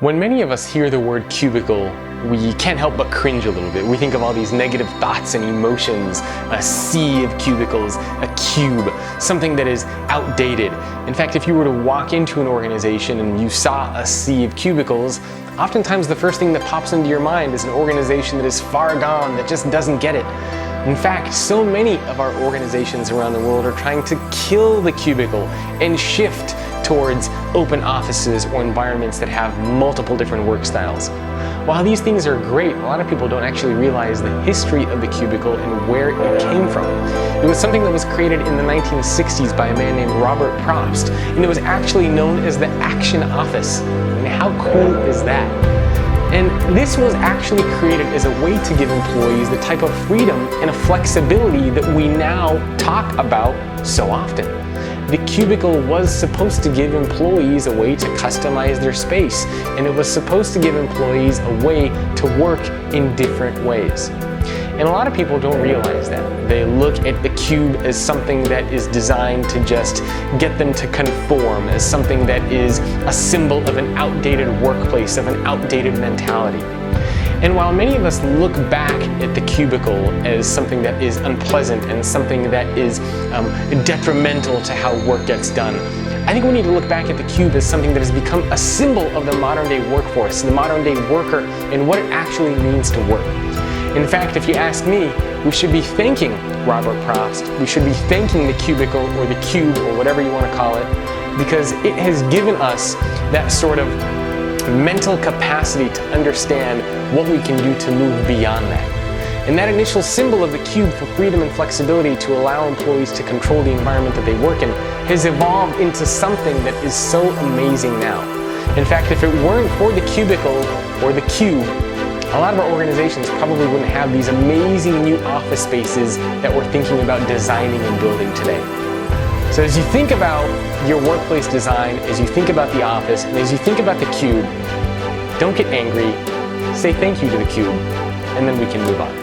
When many of us hear the word cubicle, we can't help but cringe a little bit. We think of all these negative thoughts and emotions, a sea of cubicles, a cube, something that is outdated. In fact, if you were to walk into an organization and you saw a sea of cubicles, oftentimes the first thing that pops into your mind is an organization that is far gone, that just doesn't get it. In fact, so many of our organizations around the world are trying to kill the cubicle and shift towards open offices or environments that have multiple different work styles. While these things are great, a lot of people don't actually realize the history of the cubicle and where it came from. It was something that was created in the 1960s by a man named Robert Propst, and it was actually known as the Action Office. And how cool is that? And this was actually created as a way to give employees the type of freedom and flexibility that we now talk about so often. The cubicle was supposed to give employees a way to customize their space, and it was supposed to give employees a way to work in different ways. And a lot of people don't realize that. They look at the cube as something that is designed to just get them to conform, as something that is a symbol of an outdated workplace, of an outdated mentality. And while many of us look back at the cubicle as something that is unpleasant and something that is detrimental to how work gets done, I think we need to look back at the cube as something that has become a symbol of the modern day workforce, the modern day worker, and what it actually means to work. In fact, if you ask me, we should be thanking Robert Propst, we should be thanking the cubicle or the cube or whatever you want to call it, because it has given us that sort of mental capacity to understand what we can do to move beyond that. And that initial symbol of the cube for freedom and flexibility to allow employees to control the environment that they work in has evolved into something that is so amazing now. In fact, if it weren't for the cubicle or the cube, a lot of our organizations probably wouldn't have these amazing new office spaces that we're thinking about designing and building today. So as you think about your workplace design, as you think about the office, and as you think about the cube, don't get angry, say thank you to the cube, and then we can move on.